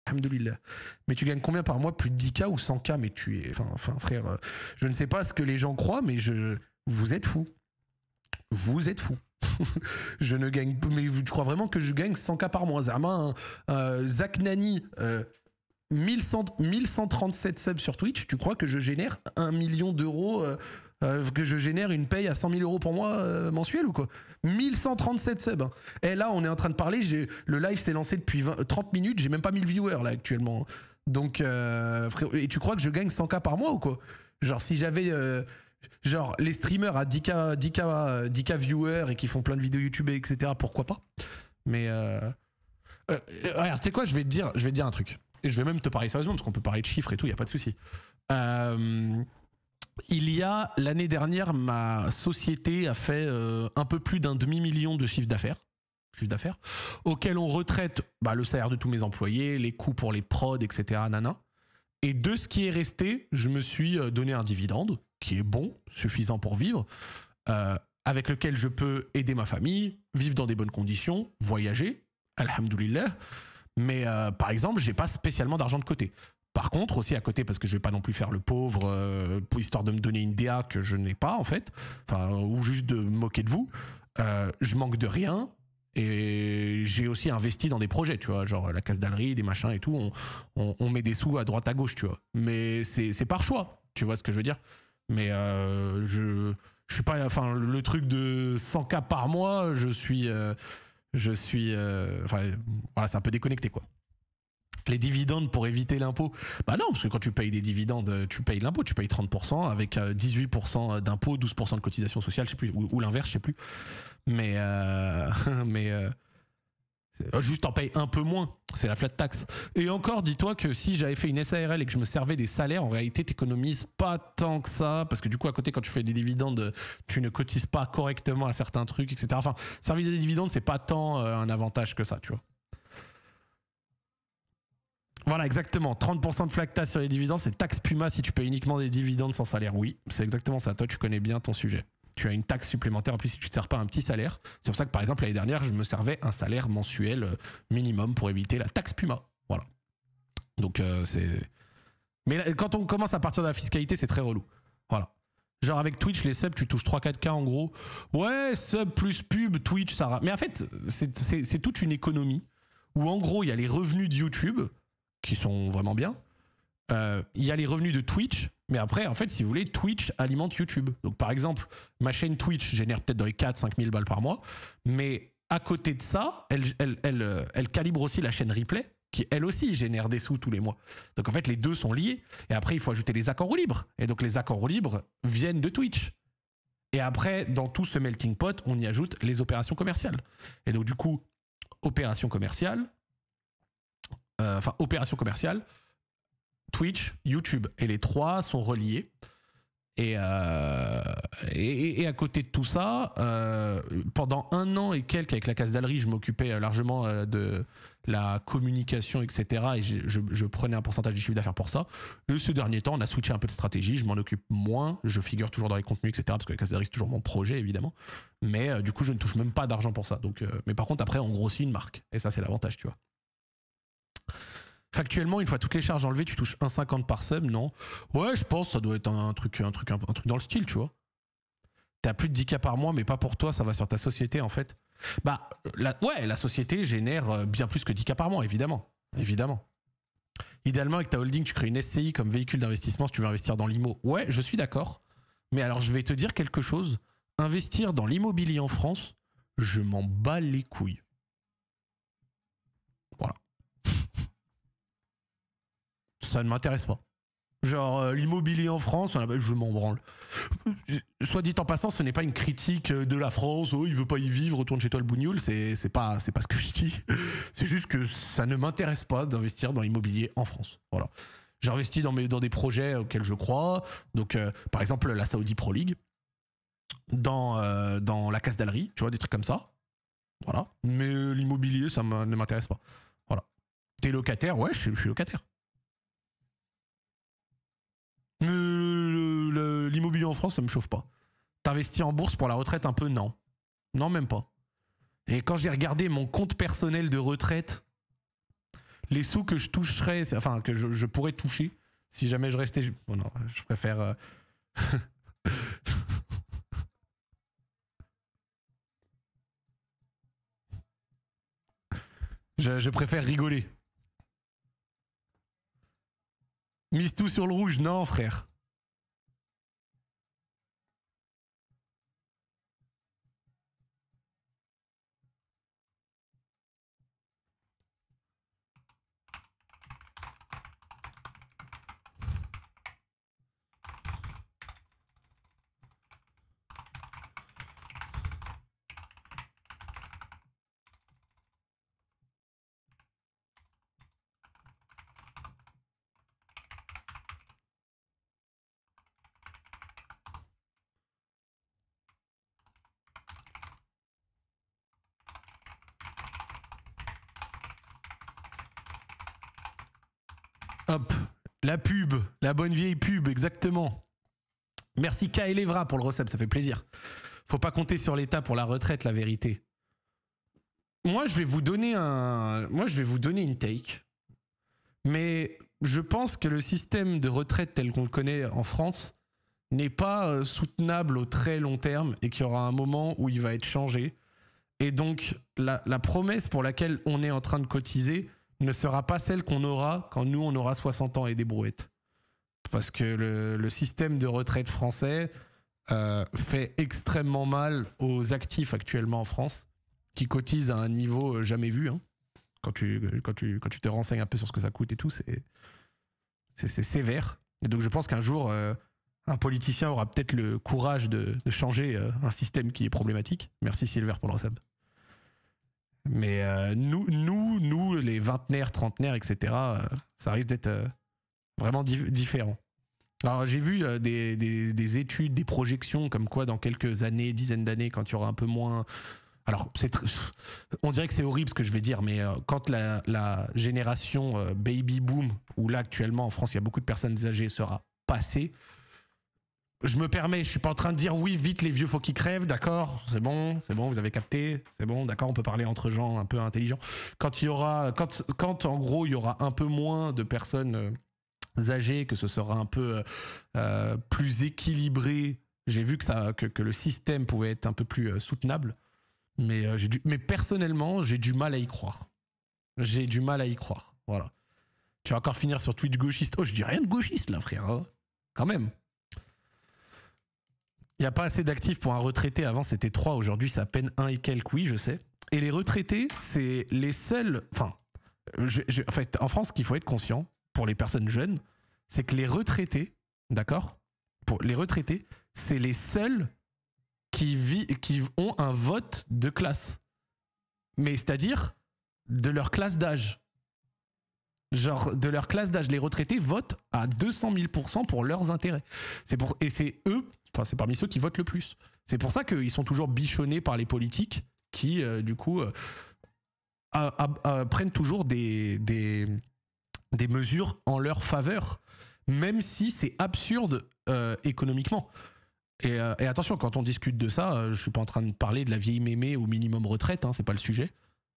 Alhamdoulilah. Mais tu gagnes combien par mois? Plus de 10K ou 100K? Mais tu es... Enfin frère, je ne sais pas ce que les gens croient, mais vous êtes fous. Vous êtes fous. Je ne gagne... Mais tu crois vraiment que je gagne 100K par mois? Zama, Zach Nani, 1137 subs sur Twitch, tu crois que je génère 1 million d'euros, que je génère une paye à 100 000 euros pour moi mensuel ou quoi? 1137 subs. Hein. Et là, on est en train de parler, le live s'est lancé depuis 30 minutes, j'ai même pas 1000 viewers là actuellement. Donc, frère, et tu crois que je gagne 100K par mois ou quoi? Genre, si j'avais... genre, les streamers à 10K viewers et qui font plein de vidéos YouTube, etc., pourquoi pas? Mais... regarde, tu sais quoi, je vais te dire un truc. Et je vais même te parler sérieusement, parce qu'on peut parler de chiffres et tout, il n'y a pas de souci. Il y a, l'année dernière, ma société a fait un peu plus d'un demi-million de chiffre d'affaires, auquel on retraite le salaire de tous mes employés, les coûts pour les prods, etc. Nana. Et de ce qui est resté, je me suis donné un dividende, qui est bon, suffisant pour vivre, avec lequel je peux aider ma famille, vivre dans des bonnes conditions, voyager, alhamdoulilah. Mais par exemple, j'ai pas spécialement d'argent de côté. Par contre, aussi à côté, parce que je vais pas non plus faire le pauvre, histoire de me donner une DA que je n'ai pas en fait, ou juste de me moquer de vous, je manque de rien. Et j'ai aussi investi dans des projets, tu vois, genre la casse-dallerie, des machins et tout. On met des sous à droite à gauche, tu vois. Mais c'est par choix, tu vois ce que je veux dire. Mais je suis pas, le truc de 100K par mois, voilà, c'est un peu déconnecté, quoi. Les dividendes pour éviter l'impôt, bah non, parce que quand tu payes des dividendes, tu payes l'impôt, tu payes 30% avec 18% d'impôt, 12% de cotisation sociale, je sais plus, ou l'inverse, je sais plus. Mais juste en paye un peu moins, c'est la flat tax. Et encore, dis-toi que si j'avais fait une SARL et que je me servais des salaires, en réalité, t'économises pas tant que ça, parce que du coup, à côté, quand tu fais des dividendes, tu ne cotises pas correctement à certains trucs, etc. Enfin, servir des dividendes, c'est pas tant un avantage que ça, tu vois. Voilà, exactement. 30% de flat tax sur les dividendes, c'est taxe Puma si tu payes uniquement des dividendes sans salaire. Oui, c'est exactement ça. Toi, tu connais bien ton sujet. Tu as une taxe supplémentaire en plus si tu ne te sers pas un petit salaire. C'est pour ça que par exemple l'année dernière, je me servais un salaire mensuel minimum pour éviter la taxe Puma. Voilà. Donc c'est... Mais là, quand on commence à partir de la fiscalité, c'est très relou. Voilà. Genre avec Twitch, les subs, tu touches 3-4K en gros. Ouais, sub plus pub, Twitch, ça... Mais en fait, c'est toute une économie où en gros, il y a les revenus de YouTube qui sont vraiment bien. Il y a les revenus de Twitch, mais après, en fait, si vous voulez, Twitch alimente YouTube. Donc, par exemple, ma chaîne Twitch génère peut-être dans les 4-5 000 balles par mois, mais à côté de ça, elle calibre aussi la chaîne Replay, qui elle aussi génère des sous tous les mois. Donc, en fait, les deux sont liés. Et après, il faut ajouter les accords libres. Et donc, les accords libres viennent de Twitch. Et après, dans tout ce melting pot, on y ajoute les opérations commerciales. Et donc, du coup, opération commerciale, Twitch, YouTube. Et les trois sont reliés. Et à côté de tout ça, pendant 1 an et quelques avec la casse-dallerie, je m'occupais largement de la communication, etc. Et je prenais un pourcentage du chiffre d'affaires pour ça. Et ces derniers temps, on a switché un peu de stratégie. Je m'en occupe moins. Je figure toujours dans les contenus, etc. Parce que la casse-dallerie, c'est toujours mon projet, évidemment. Mais du coup, je ne touche même pas d'argent pour ça. Donc, mais par contre, après, on grossit une marque. Et ça, c'est l'avantage, tu vois. Factuellement, une fois toutes les charges enlevées, tu touches 1,50 par sub, non? Ouais, je pense que ça doit être un truc dans le style, tu vois. T'as plus de 10K par mois, mais pas pour toi, ça va sur ta société, en fait. Bah, la société génère bien plus que 10K par mois, évidemment. Évidemment. Idéalement, avec ta holding, tu crées une SCI comme véhicule d'investissement si tu veux investir dans l'IMO. Ouais, je suis d'accord. Mais alors, je vais te dire quelque chose. Investir dans l'immobilier en France, je m'en bats les couilles. Voilà. Ça ne m'intéresse pas. Genre, l'immobilier en France, je m'en branle. Soit dit en passant, ce n'est pas une critique de la France. Oh, il veut pas y vivre, retourne chez toi le bougnoul. C'est pas ce que je dis. C'est juste que ça ne m'intéresse pas d'investir dans l'immobilier en France. Voilà. J'investis dans des projets auxquels je crois. Donc, par exemple, la Saudi Pro League, dans la casse-dallerie, tu vois, des trucs comme ça. Voilà. Mais l'immobilier, ça ne m'intéresse pas. Voilà. T'es locataire? Ouais, je suis locataire. L'immobilier en France, ça me chauffe pas. T'investis en bourse pour la retraite un peu? Non. Non, même pas. Et quand j'ai regardé mon compte personnel de retraite, les sous que je toucherais, enfin que je pourrais toucher si jamais je restais. Bon, non, je préfère. Je préfère rigoler. Mise tout sur le rouge, non, frère. Hop, la pub, la bonne vieille pub, exactement. Merci Kael Evra pour le recep, ça fait plaisir. Faut pas compter sur l'État pour la retraite, la vérité. Moi, je vais vous donner une take. Mais je pense que le système de retraite tel qu'on le connaît en France n'est pas soutenable au très long terme et qu'il y aura un moment où il va être changé. Et donc, la promesse pour laquelle on est en train de cotiser ne sera pas celle qu'on aura quand nous, on aura 60 ans et des brouettes. Parce que le système de retraite français fait extrêmement mal aux actifs actuellement en France, qui cotisent à un niveau jamais vu. Hein. Quand tu te renseignes un peu sur ce que ça coûte et tout, c'est sévère. Et donc je pense qu'un jour, un politicien aura peut-être le courage de changer un système qui est problématique. Merci Silver pour le resub. Mais nous, les vingtenaires, trentenaires, etc., ça risque d'être vraiment différent. Alors j'ai vu des études, des projections comme quoi dans quelques années, dizaines d'années, quand il y aura un peu moins... Alors on dirait que c'est horrible ce que je vais dire, mais quand la génération baby boom, où là actuellement en France il y a beaucoup de personnes âgées, sera passée, je me permets, je suis pas en train de dire oui, vite les vieux faut qu'ils crèvent, d'accord, c'est bon, vous avez capté, c'est bon, d'accord, on peut parler entre gens un peu intelligents. Quand il y aura, quand en gros il y aura un peu moins de personnes âgées, que ce sera un peu plus équilibré, j'ai vu que le système pouvait être un peu plus soutenable, mais personnellement j'ai du mal à y croire. J'ai du mal à y croire, voilà. Tu vas encore finir sur Twitch gauchiste. Oh, je dis rien de gauchiste là, frère, hein. Quand même. Il n'y a pas assez d'actifs pour un retraité. Avant, c'était 3. Aujourd'hui, c'est à peine 1 et quelques. Oui, je sais. Et les retraités, c'est les seuls... Enfin, en fait, en France, ce qu'il faut être conscient, pour les personnes jeunes, c'est que les retraités, d'accord, pour les retraités, c'est les seuls qui ont un vote de classe. Mais c'est-à-dire de leur classe d'âge. Genre, de leur classe d'âge, les retraités votent à 200 000% pour leurs intérêts. Et c'est eux... Enfin, c'est parmi ceux qui votent le plus. C'est pour ça qu'ils sont toujours bichonnés par les politiques qui, du coup, prennent toujours des mesures en leur faveur, même si c'est absurde économiquement. Et attention, quand on discute de ça, je suis pas en train de parler de la vieille mémé au minimum retraite, hein, c'est pas le sujet,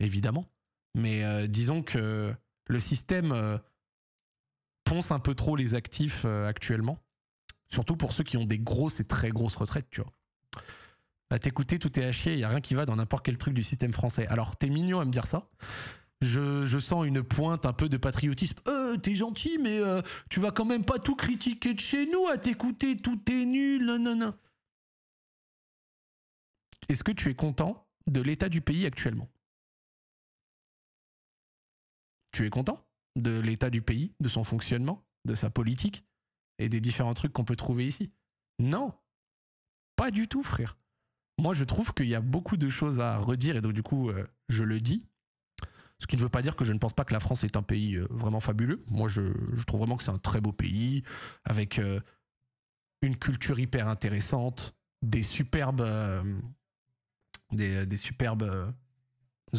évidemment. Mais disons que le système ponce un peu trop les actifs actuellement. Surtout pour ceux qui ont des grosses et très grosses retraites, tu vois. À t'écouter, tout est à chier, il n'y a rien qui va dans n'importe quel truc du système français. Alors, t'es mignon à me dire ça. Je sens une pointe un peu de patriotisme. T'es gentil, mais tu vas quand même pas tout critiquer de chez nous à t'écouter, tout est nul, non. Est-ce que tu es content de l'état du pays actuellement? Tu es content de l'état du pays, de son fonctionnement, de sa politique et des différents trucs qu'on peut trouver ici? Non, pas du tout, frère. Moi, je trouve qu'il y a beaucoup de choses à redire et donc du coup, je le dis. Ce qui ne veut pas dire que je ne pense pas que la France est un pays vraiment fabuleux. Moi, je trouve vraiment que c'est un très beau pays avec une culture hyper intéressante, des superbes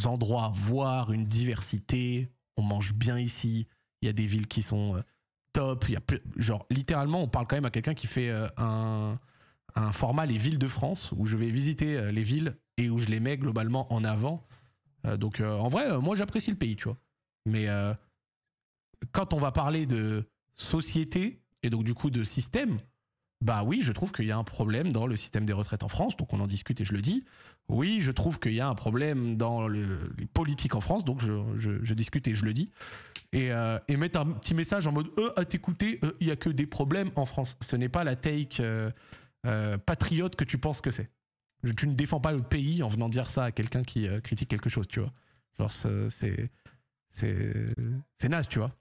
endroits à voir, une diversité. On mange bien ici. Il y a des villes qui sont top. Il y a genre, littéralement, on parle quand même à quelqu'un qui fait un format Les Villes de France, où je vais visiter les villes et où je les mets globalement en avant. Donc en vrai, moi j'apprécie le pays, tu vois. Mais quand on va parler de société et donc du coup de système, bah oui, je trouve qu'il y a un problème dans le système des retraites en France, donc on en discute et je le dis. Oui, je trouve qu'il y a un problème dans les politiques en France, donc je discute et je le dis. Et mettre un petit message en mode à t'écouter, il n'y a que des problèmes en France. Ce n'est pas la take patriote que tu penses que c'est. Tu ne défends pas le pays en venant dire ça à quelqu'un qui critique quelque chose, tu vois. Genre, c'est naze, tu vois.